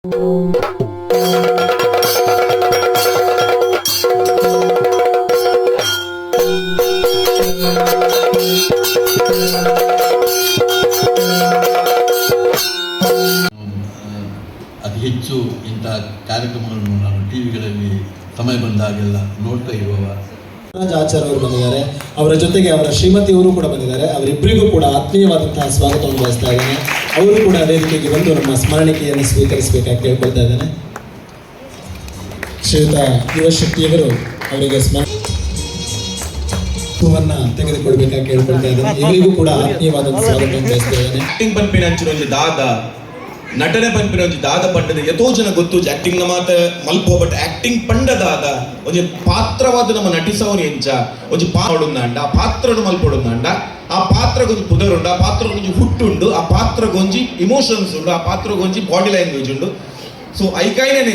ಅತಿ ಹೆಚ್ಚು ಇಂಥ ಕಾರ್ಯಕ್ರಮಗಳನ್ನು ನಾನು ಟಿವಿಗಳಲ್ಲಿ ಸಮಯ ಬಂದಾಗೆಲ್ಲ ನೋಡ್ತಾ ಇರುವವ. ಆಚಾರ್ ಅವರು ಬಂದಿದ್ದಾರೆ, ಅವರ ಜೊತೆಗೆ ಅವರ ಶ್ರೀಮತಿಯವರು ಕೂಡ ಬಂದಿದ್ದಾರೆ. ಅವರಿಬ್ಬರಿಗೂ ಕೂಡ ಆತ್ಮೀಯವಾದಂತಹ ಸ್ವಾಗತವನ್ನು ಬಯಸ್ತಾ ಇದ್ದೇನೆ. ಅವರು ಕೂಡ ವೇದಿಕೆಗೆ ಬಂದು ನಮ್ಮ ಸ್ಮರಣಿಕೆಯನ್ನು ಸ್ವೀಕರಿಸಬೇಕಾಗಿ ಕೇಳ್ಕೊಳ್ತಾ ಇದ್ದೇನೆ. ಶ್ರೀಯುತ ಯುವಶಕ್ತಿಯವರು ಅವರಿಗೆ ಸ್ಮರಣವನ್ನು ತೆಗೆದುಕೊಳ್ಬೇಕಾಗಿ ಕೇಳ್ಕೊಳ್ತಾ ಇದ್ದೇನೆ. ಇವರಿಗೂ ಕೂಡ ಆತ್ಮೀಯವಾದಂತಹ ಸ್ವಾಗತವನ್ನು ಬಯಸ್ತಾ ಇದ್ದೇನೆ. ನಟನೆ ಪಂಪಿನ ಒಂಜಿ ದಾದ ಪಂಡದ ಎತೋ ಜನ ಗೊತ್ತು ಆಕ್ಟಿಂಗ್ ನ ಮಾತ ಮಲ್ಪ ಬಟ್ ಆಕ್ಟಿಂಗ್ ಪಂಡದಾದ ಒಂಜಿ ಪಾತ್ರವಾದ ನಮ್ಮ ನಟಿಸವನು ಎಂಚ ಒಂಜಿ ಪಾಡುಂದಾಂಡ ಆ ಪಾತ್ರನು ಮಲ್ಪೊಡುಂದಾಂಡ ಆ ಪಾತ್ರಗೊಂಜಿ ಪುದರುಂಡು ಆ ಪಾತ್ರಗೊಂಜಿ ಹುಟ್ಟುಂಡು ಆ ಪಾತ್ರಗೊಂಜಿ ಇಮೋಷನ್ಸ್ ಉಂಡು ಆ ಪಾತ್ರಗೊಂಜಿ ಬಾಡಿ ಲ್ಯಾಂಗ್ವೇಜ್ ಉಂಡು. ಸೊ ಐಕಾಯ್ನೇ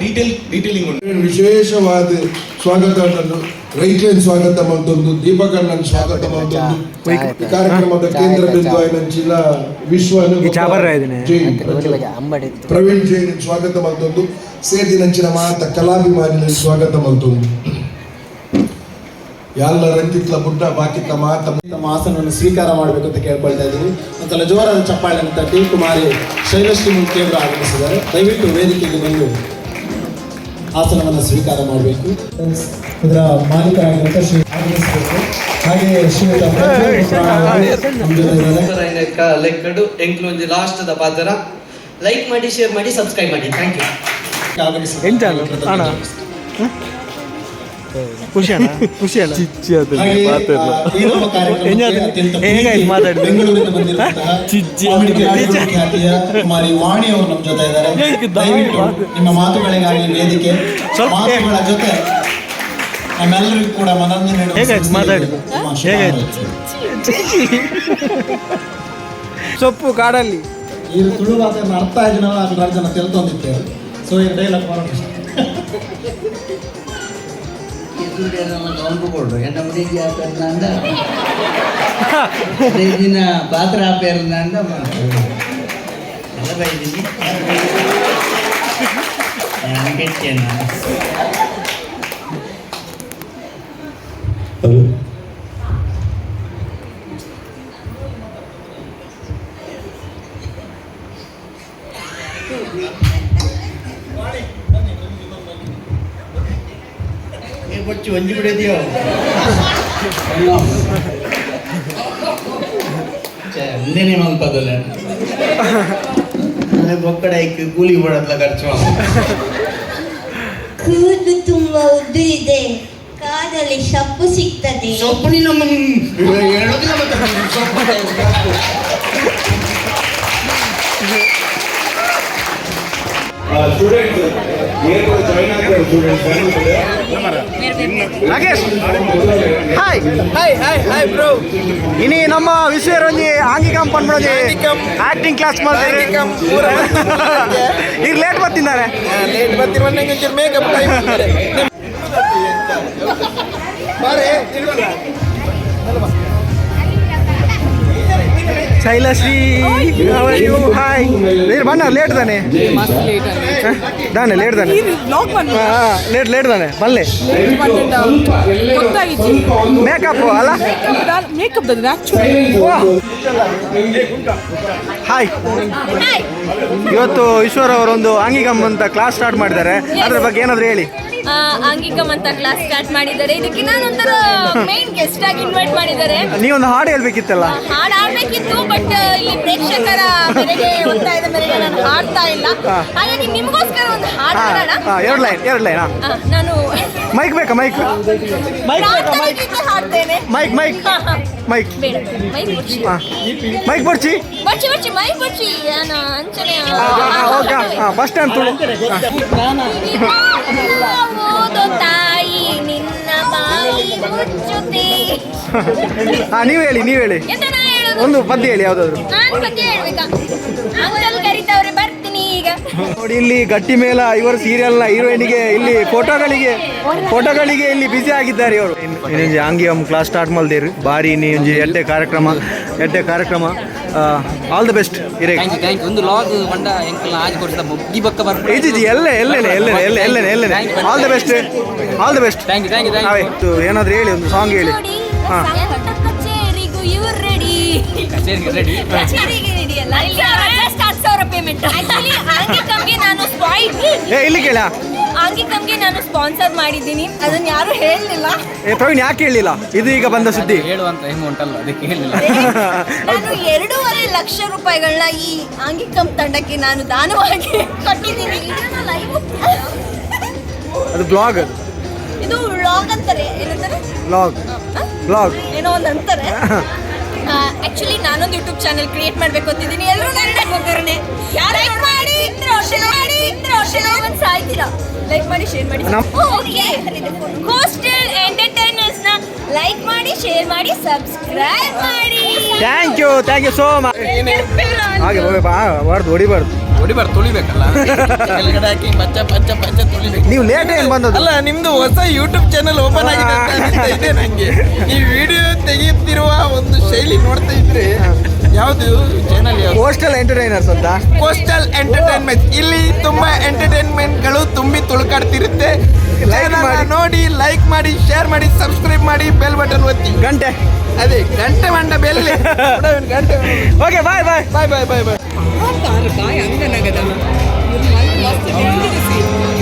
ಡೀಟೇಲಿಂಗ್ ಉಂಟು. ವಿಶೇಷವಾದ ಸ್ವಾಗತವನ್ನು ರೈತನ ಸ್ವಾಗತ ಮಾಡ್ತೊಂದು, ದೀಪಕಣ್ಣನ ಸ್ವಾಗತ ಮಾಡ್ತೊಂದು, ಕಾರ್ಯಕ್ರಮದ ಕೇಂದ್ರ ಬಿಂದು ಆಯ್ನಂಚಿನ ಪ್ರವೀಣ್ ಜೈನ್ ಸ್ವಾಗತ ಮಾಡ್ತೊಂದು, ಸೇದಿನಂಚಿನ ಮಾತ ಕಲಾಭಿಮಾನಿನ ಸ್ವಾಗತ ಮಾಡ್ತೊಂದು. ಎಲ್ಲ ರಂತಿತ್ಲ ಬುಡ್ಡ ಬಾಕಿತ್ತ ಮಾತ ತಮ್ಮ ಆಸನವನ್ನು ಸ್ವೀಕಾರ ಮಾಡಬೇಕು ಅಂತ ಕೇಳ್ಕೊಳ್ತಾ ಇದ್ದೀವಿ. ಒಂದ್ಸಲ ಜೋರಾದ ಚಪ್ಪಾಳೆಯನ್ನು ತಟ್ಟಿ ಕುಮಾರಿ ಶೈಲಶ್ರೀ ಮುಖ್ಯ ಅವರು ಆಗಮಿಸಿದ್ದಾರೆ. ದಯವಿಟ್ಟು ವೇದಿಕೆಗೆ ಬಂದು ಆಸನವನ್ನು ಸ್ವೀಕಾರ ಮಾಡಬೇಕು. ಇದರ ಮಾಲೀಕರಾಗಿರುವಂಥ ಶ್ರೀ ಆಗಮಿಸಬೇಕು. ಹಾಗೆ ಶ್ರೀಯುತ ಲೆಕ್ಕಡು ಎಂಕ್ಲೊಂದು ಲಾಸ್ಟದ ಪಾತ್ರ ಲೈಕ್ ಮಾಡಿ, ಶೇರ್ ಮಾಡಿ, ಸಬ್ಸ್ಕ್ರೈಬ್ ಮಾಡಿ. Thank you. ಆಗಮಿಸಿ ಬೆಂಗಳೂರಿಂದ ಬಂದಿರುವಂತಹ ಕುಮಾರಿ ವಾಣಿ ಅವರು ನಮ್ಮ ಜೊತೆ ಇದ್ದಾರೆ. ದಯವಿಟ್ಟು ನಿಮ್ಮ ಮಾತುಗಳಿಗಾಗಿ ವೇದಿಕೆ ಮಾತುಗಳ ಜೊತೆ ನಮ್ಮೆಲ್ಲರಿಗೂ ಕೂಡ ಮನರಂಜನೆ ಸೊಪ್ಪು ಕಾಡಲ್ಲಿ ಈ ತುಳು ಭಾಷೆಯನ್ನು ಅರ್ಥ ಆಗಿನ ಜನ ತಿಳ್ಕೊಂಡಿದ್ದೇವೆ. ಸೊ ಈ ಡೈಲಾಗ್ ಮಾಡೋಣ. ಪಾತ್ರ ಒಂಜಿ ಬಿಡೋದಿಯೋ ಅಂದೇನೆ ಮಲ್ಪದಲ್ಲ ಬೊಕ್ಕಡೈಕ್ ಕೂಲಿ ಬಡತ್ಲ ಖರ್ಚು. ಕೂದಲು ತುಂಬಾ ಉದ್ದು ಇದೆ, ಕಾದಲ್ಲಿ ಸೊಪ್ಪು ಸಿಗ್ತದೆ. ಸೊಪ್ಪು ನಮ್ಮ ಇನಿ ನಮ್ಮ ವಿಶ್ವರಂಜಿ ಆಂಗಿಕಂ ಪಂಡ್ಬಿ ಆಕ್ಟಿಂಗ್ ಕ್ಲಾಸ್ ಮಾಡ್ತಾರೆ. ಈಗ ಲೇಟ್ ಬರ್ತಿದ್ದಾರೆ. ಮೇಕಪ್ ಶೈಲಶ್ರೀ ಹಾಯ್ ಬಣ್ಣ ಲೇಟ್ ತಾನೆ ಲೇಟ್ ತಾನೆ ಲೇಟ್ ತಾನೆ ಬಲ್ಲೆ ಮೇಕಪ್ ಅಲ್ಲ ಹಾಯ್. ಇವತ್ತು ಈಶ್ವರ್ ಅವರೊಂದು ಆಂಗಿಕಂ ಅಂತ ಕ್ಲಾಸ್ ಸ್ಟಾರ್ಟ್ ಮಾಡಿದ್ದಾರೆ. ಅದ್ರ ಬಗ್ಗೆ ಏನಾದ್ರು ಹೇಳಿ. ಆಂಗಿಕಂ ಅಂತ ಕ್ಲಾಸ್ ಸ್ಟಾರ್ಟ್ ಮಾಡಿದ್ದಾರೆ. ಇದಕ್ಕೆ ನಾನೊಂಥರ ಮೇನ್ ಗೆಸ್ಟ್ ಆಗಿ ಇನ್ವೈಟ್ ಮಾಡಿದ್ದಾರೆ. ನೀವೊಂದು ಹಾಡು ಹೇಳ್ಬೇಕಿತ್ತಲ್ಲ. ಹಾಡು ಆಡ್ಬೇಕಿತ್ತು, ಬಟ್ ಇಲ್ಲಿ ಪ್ರೇಕ್ಷಕರ ಮೇರೆಗೆ ಒತ್ತಾಯದ ಮೇರೆಗೆ ನಾನು ಹಾಡ್ತಾ ಇಲ್ಲ. ಹಾಗಾಗಿ ನಿಮಗೋಸ್ಕರ ಒಂದು ಹಾಡು ಹಾಡೋಣ. ಎರಡು ಲೈನ್ ನಾನು ಮೈಕ್ ಬೇಕಾ? ಮೈಕ್ ಹಾಡ್ತೇನೆ. ಮೈಕ್ ಬೇಡ, ಮೈಕ್ ಬರ್ಚಿ ಮೈಕ್ ಬರ್ಚಿ ಮೈಕ್ ಬರ್ಚಿ ಅಂಚನೆ ಫಸ್ಟ್ ಟೈಮ್ ತುಳು ತಾಯಿ ನಿನ್ನ ಬಾಯಿ ಮುಚ್ಚುತ್ತೆ. ನೀವು ಹೇಳಿ ಒಂದು ಪದ್ಯ ಹೇಳಿ. ಯಾವ್ದಾದ್ರು ನಾನು ಪದ್ಯ ಹೇಳ್ಬೇಕಾ? ಅಂಕಲ್ ಕರಿತವ್ರೆ, ಬರ್ತೀನಿ ಈಗ. ನೋಡಿ ಇಲ್ಲಿ ಗಟ್ಟಿ ಮೇಲ ಇವರು ಸೀರಿಯಲ್ನ ಹೀರೋಯಿನ್ಗೆ ಇಲ್ಲಿ ಫೋಟೋಗಳಿಗೆ ಇಲ್ಲಿ ಬಿಸಿ ಆಗಿದ್ದಾರೆ ಇವರು. ಆಂಗಿಕಂ ಕ್ಲಾಸ್ ಸ್ಟಾರ್ಟ್ ಮಾಡ್ದೇರು ಬಾರಿ ಎಡ್ಡೆ ಕಾರ್ಯಕ್ರಮ ಆಲ್ ದ ಬೆಸ್ಟ್ ಇರೇ ಥ್ಯಾಂಕ್ ಯು ಒಂದು ಲಾಗ್ ಬಂಡ ಎಂಕಲ್ ಆಜ್ ಕೊಡ್ತಾ ಮುಗ್ಗಿ ಬಕ್ಕ ಬರ್ಬೋದು ಜಿ ಎಲ್ಲೇ all the best thank you ಏನಾದ್ರು ಹೇಳಿ ಒಂದು ಸಾಂಗ್ ಹೇಳಿ ಹಾಂ ಕಚೇರಿಗೂ ಇವ್ರು ರೆಡಿ ಕಚೇರಿಗೆ ರೆಡಿ ಕಚೇರಿಗೆ ರೆಡಿ ಅಲ್ಲ ಜಸ್ಟ್ 10,000 ಪೇಮೆಂಟ್ ಆಕ್ಚುಲಿ ಆಂಗಿಕಮ್ಗೆ ನಾನು ಇಲ್ಲಿ ಕೇಳ ಆಂಗಿಕಮ್ಗೆ ನಾನು ಸ್ಪಾನ್ಸರ್ ಮಾಡಿದ್ದೀನಿ ಅದನ್ನ ಯಾರು ಹೇಳಲಿಲ್ಲ ಪ್ರವೀಣ್ ಯಾಕೆ ಹೇಳಿಲ್ಲ ಇದು ಈಗ ಬಂದ ಸುದ್ದಿ ಹೇಳುವಂತ ಅಮೌಂಟ್ ಅಲ್ಲ ಅದಕ್ಕೆ ಹೇಳಿಲ್ಲ ನಾನು 2.5 ಲಕ್ಷ ರೂಪಾಯಿಗಳನ್ನ ಈ ಆಂಗಿಕಮ್ ತಂಡಕ್ಕೆ ನಾನು ದಾನವಾಗಿ ಕೊಟ್ಟಿದ್ದೀನಿ ಇದನ್ನ ಲೈವ್ ಅದು ಬ್ಲಾಗ್ ಇದು ವ್ಲಾಗ್ ಅಂತಾರೆ ಏನಂತಾರೆ ಬ್ಲಾಗ್ ಏನೋ ಒಂದು ಅಂತಾರೆ ಆಕ್ಚುಲಿ ನಾನೊಂದು ಯೂಟ್ಯೂಬ್ ಚಾನೆಲ್ ಕ್ರಿಯೇಟ್ ಮಾಡಬೇಕು ಅಂತಿದ್ದೀನಿ ಎಲ್ಲರೂ ನನ್ನ ಹೋಗೋರ್ನೆ ಲೈಕ್ ಮಾಡಿ ಸಾಯ್ತೀರಾ ಲೈಕ್ ಮಾಡಿ ಶೇರ್ ಮಾಡಿ ಓಕೆ ಕೋಸ್ಟಲ್ ಎಂಟರ್ಟೈನರ್ಸ್ ನ ಲೈಕ್ ಮಾಡಿ ಶೇರ್ ಮಾಡಿ ಸಬ್ಸ್ಕ್ರೈಬ್ ಮಾಡಿ ಥ್ಯಾಂಕ್ ಯು ಸೋ ಮಚ್ ಹಾಗೆ ಹೊಡಿಬಾರ್ದು ತುಳಿಬೇಕಲ್ಲ ಕೆಳಗಡೆ ಹಾಕಿ ಪಚ್ಚ ತುಳಿಬೇಕು ನೀವು ಲೇಟ್ ಏನು ಬಂದದ್ದು ಅಲ್ಲ ನಿಮ್ದು ಹೊಸ ಯೂಟ್ಯೂಬ್ ಚಾನೆಲ್ ಓಪನ್ ಆಗಿದೆ ಅಂತ ಅನಿಸ್ತಾ ಇದೆ ನಂಗೆ ಈ ವಿಡಿಯೋ ತೆಗೆಯುತ್ತಿರುವ ಒಂದು ಶೈಲಿ ನೋಡ್ತಾ ಇದ್ರೆ ಯಾವುದು ಚಾನೆಲ್ ಕೋಸ್ಟಲ್ ಎಂಟರ್ಟೈನರ್ಸ್ ಅಂತ ಕೋಸ್ಟಲ್ ಎಂಟರ್ಟೈನ್ಮೆಂಟ್ ಇಲ್ಲಿ ತುಂಬಾ ಎಂಟರ್ಟೈನ್ಮೆಂಟ್ಗಳು ತುಂಬಿ ತುಳುಕಾಡ್ತಿರುತ್ತೆ ನೋಡಿ ಲೈಕ್ ಮಾಡಿ ಶೇರ್ ಮಾಡಿ ಸಬ್ಸ್ಕ್ರೈಬ್ ಮಾಡಿ ಬೆಲ್ ಬಟನ್ ಒತ್ತಿ ಗಂಟೆ ಅದೇ ಗಂಟೆ ಮಂಡ ಬೆಲ್ಲಿ ಗಂಟೆ ಓಕೆ ಬಾಯ್ ಬಾಯ್ ಅಂಗನಗದಲ್ಲ ಇವತ್ತು